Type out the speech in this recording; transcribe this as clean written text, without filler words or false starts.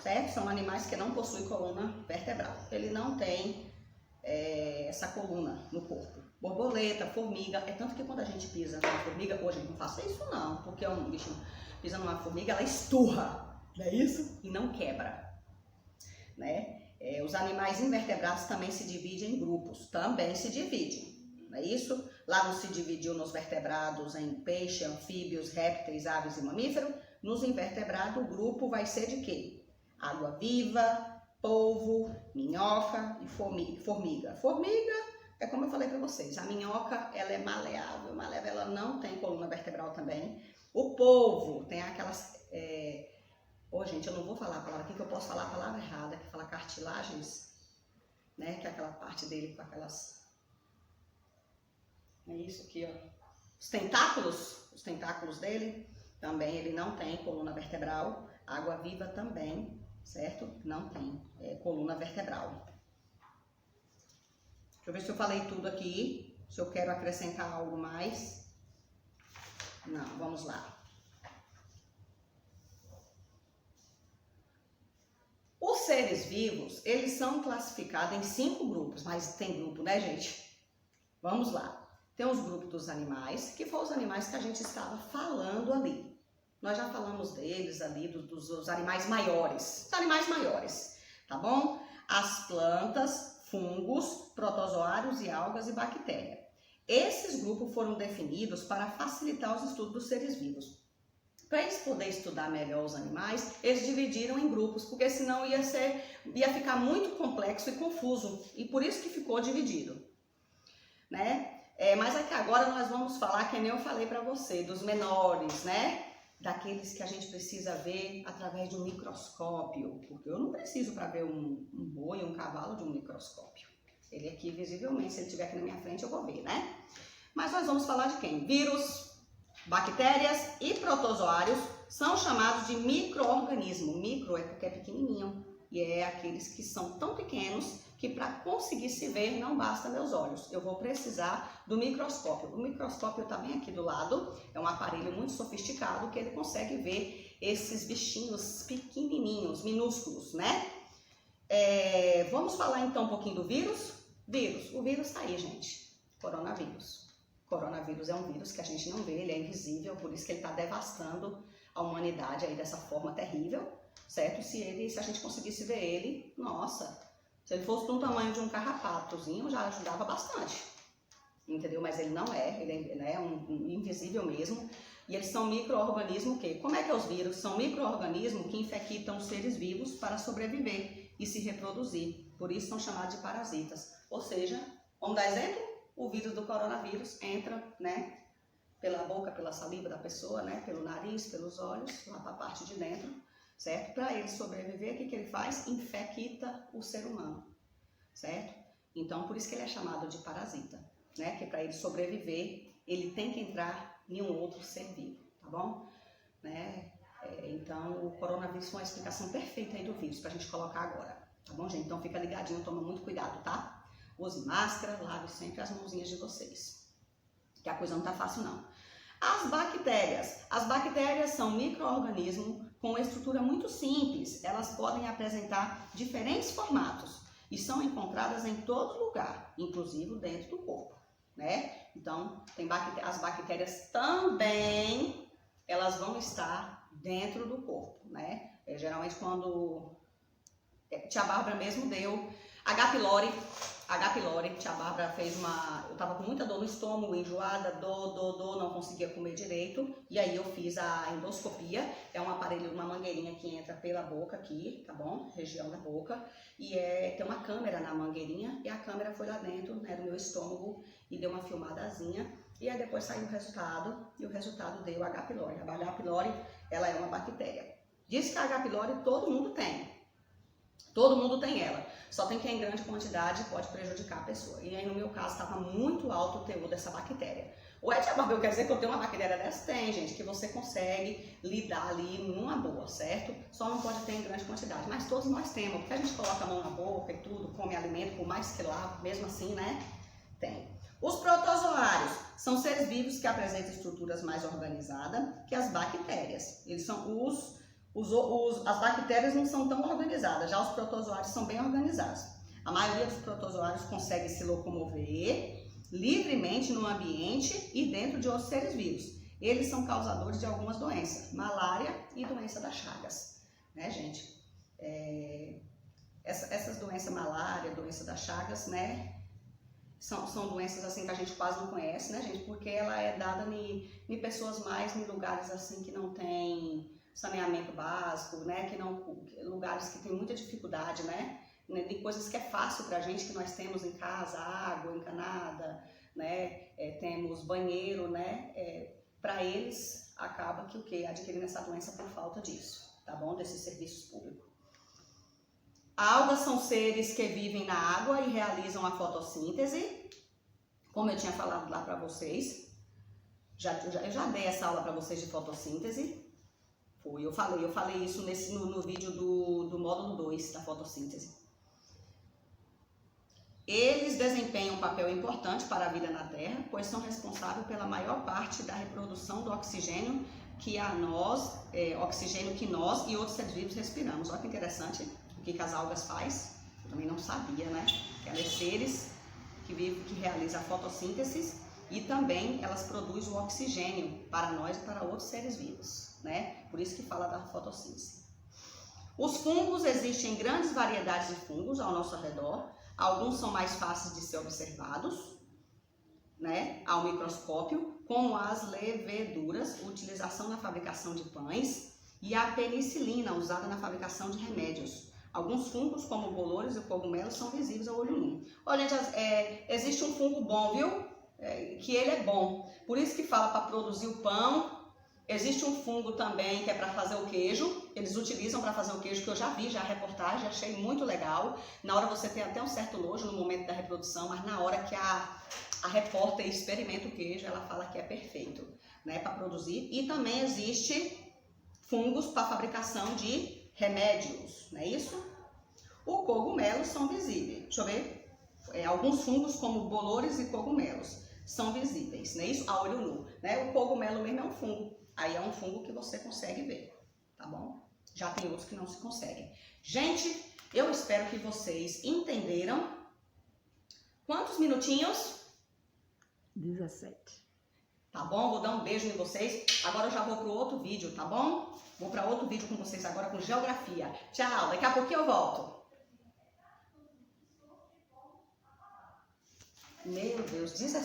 certo? São animais que não possuem coluna vertebral. Ele não tem essa coluna no corpo. Borboleta, formiga, é tanto que quando a gente pisa numa formiga, hoje não faça isso não, porque um bicho pisa numa formiga, ela esturra, não é isso? E não quebra, né? Os animais invertebrados também se dividem em grupos, também se dividem, não é isso? Lá não se dividiu nos vertebrados em peixe, anfíbios, répteis, aves e mamíferos. Nos invertebrados o grupo vai ser de quê? Água-viva, polvo, minhoca e formiga. Formiga é como eu falei para vocês, a minhoca ela é maleável, ela não tem coluna vertebral também. O polvo tem aquelas... gente, eu não vou falar a palavra aqui, que eu posso falar a palavra errada, que fala cartilagens, né? Que é aquela parte dele com aquelas... É isso aqui, ó. Os tentáculos dele, também ele não tem coluna vertebral. Água-viva também, certo? Não tem coluna vertebral. Deixa eu ver se eu falei tudo aqui, se eu quero acrescentar algo mais. Não, vamos lá. Os seres vivos, eles são classificados em 5 grupos, mas tem grupo, né, gente? Vamos lá. Tem os grupos dos animais, que foram os animais que a gente estava falando ali. Nós já falamos deles ali, dos animais maiores. Os animais maiores, tá bom? As plantas, fungos, protozoários e algas e bactérias. Esses grupos foram definidos para facilitar os estudos dos seres vivos. Para eles poderem estudar melhor os animais, eles dividiram em grupos, porque senão ia ficar muito complexo e confuso. E por isso que ficou dividido, né? Mas aqui agora nós vamos falar, que nem eu falei para você, dos menores, né? Daqueles que a gente precisa ver através de um microscópio, porque eu não preciso para ver um boi, um cavalo de um microscópio. Ele aqui, visivelmente, se ele estiver aqui na minha frente, eu vou ver, né? Mas nós vamos falar de quem? Vírus, bactérias e protozoários são chamados de micro-organismos. Micro é porque é pequenininho, e é aqueles que são tão pequenos que para conseguir se ver não basta meus olhos. Eu vou precisar do microscópio. O microscópio está bem aqui do lado, é um aparelho muito sofisticado que ele consegue ver esses bichinhos pequenininhos, minúsculos, né? Vamos falar então um pouquinho do vírus? O vírus está aí, gente. Coronavírus. Coronavírus é um vírus que a gente não vê, ele é invisível, por isso que ele está devastando a humanidade aí dessa forma terrível, certo? Se a gente conseguisse ver ele, nossa... Se ele fosse do tamanho de um carrapatozinho, já ajudava bastante, entendeu? Mas ele não é, ele é um invisível mesmo. E eles são micro-organismos que... Como é que é os vírus? São micro-organismos que infectam os seres vivos para sobreviver e se reproduzir. Por isso são chamados de parasitas. Ou seja, vamos dar exemplo? O vírus do coronavírus entra, né? Pela boca, pela saliva da pessoa, né? Pelo nariz, pelos olhos, lá para a parte de dentro. Certo? Para ele sobreviver, o que ele faz? Infecta o ser humano, certo? Então, por isso que ele é chamado de parasita, né? Que para ele sobreviver, ele tem que entrar em um outro ser vivo, tá bom? Né? Então, o coronavírus foi uma explicação perfeita aí do vírus para a gente colocar agora, tá bom, gente? Então, fica ligadinho, toma muito cuidado, tá? Use máscara, lave sempre as mãozinhas de vocês, que a coisa não tá fácil, não. As bactérias são micro-organismos com uma estrutura muito simples. Elas podem apresentar diferentes formatos e são encontradas em todo lugar, inclusive dentro do corpo, né? Então, as bactérias também, elas vão estar dentro do corpo, né? Geralmente quando tia Bárbara mesmo deu H. pylori, tia Bárbara fez eu tava com muita dor no estômago, enjoada, dor, não conseguia comer direito, e aí eu fiz a endoscopia, é um aparelho, uma mangueirinha que entra pela boca aqui, tá bom? Região da boca, e tem uma câmera na mangueirinha, e a câmera foi lá dentro, né, do meu estômago, e deu uma filmadazinha, e aí depois saiu o resultado, e o resultado deu H. pylori. A H. pylori, ela é uma bactéria. Diz que a H. pylori todo mundo tem. Todo mundo tem ela, só tem que em grande quantidade pode prejudicar a pessoa. E aí no meu caso estava muito alto o teor dessa bactéria. Ué, tia Bárbara, quer dizer que eu tenho uma bactéria dessa? Tem, gente, que você consegue lidar ali numa boa, certo? Só não pode ter em grande quantidade, mas todos nós temos, porque a gente coloca a mão na boca e tudo, come alimento, por mais que lá, mesmo assim, né? Tem. Os protozoários são seres vivos que apresentam estruturas mais organizadas que as bactérias. Eles são os As bactérias não são tão organizadas, já os protozoários são bem organizados. A maioria dos protozoários consegue se locomover livremente no ambiente e dentro de outros seres vivos. Eles são causadores de algumas doenças, malária e doença das Chagas, né, gente? Essas doenças, malária, doença das Chagas, né, são doenças assim que a gente quase não conhece, né, gente? Porque ela é dada em pessoas mais em lugares assim que não tem saneamento básico, né, lugares que tem muita dificuldade, né, de coisas que é fácil pra gente, que nós temos em casa, água encanada, né, temos banheiro, né, para eles acaba que o quê? Adquirindo essa doença por falta disso, tá bom? Desses serviços públicos. Algas são seres que vivem na água e realizam a fotossíntese, como eu tinha falado lá para vocês. Eu já dei essa aula para vocês de fotossíntese. Eu falei isso no vídeo do módulo 2 da fotossíntese. Eles desempenham um papel importante para a vida na Terra, pois são responsáveis pela maior parte da reprodução do oxigênio oxigênio que nós e outros seres vivos respiramos. Olha que interessante o que as algas faz. Eu também não sabia, né? Elas são seres que realizam a fotossíntese e também elas produzem o oxigênio para nós e para outros seres vivos, né? Por isso que fala da fotossíntese. Os fungos, existem grandes variedades de fungos ao nosso redor. Alguns são mais fáceis de ser observados, né, ao microscópio, como as leveduras, utilização na fabricação de pães, e a penicilina, usada na fabricação de remédios. Alguns fungos, como bolores e cogumelos, são visíveis ao olho nu. Olha, gente, existe um fungo bom, viu? Que ele é bom. Por isso que fala para produzir o pão. Existe um fungo também que é para fazer o queijo. Eles utilizam para fazer o queijo, que eu já vi a reportagem, achei muito legal. Na hora você tem até um certo nojo no momento da reprodução, mas na hora que a repórter experimenta o queijo, ela fala que é perfeito, né, para produzir. E também existe fungos para fabricação de remédios, não é isso? Os cogumelos são visíveis. Deixa eu ver. Alguns fungos, como bolores e cogumelos, são visíveis, não é isso? A olho nu, né? O cogumelo mesmo é um fungo. Aí é um fungo que você consegue ver, tá bom? Já tem outros que não se conseguem. Gente, eu espero que vocês entenderam. Quantos minutinhos? 17. Tá bom? Vou dar um beijo em vocês. Agora eu já vou pro outro vídeo, tá bom? Vou para outro vídeo com vocês agora com geografia. Tchau, daqui a pouquinho eu volto. Meu Deus, 17.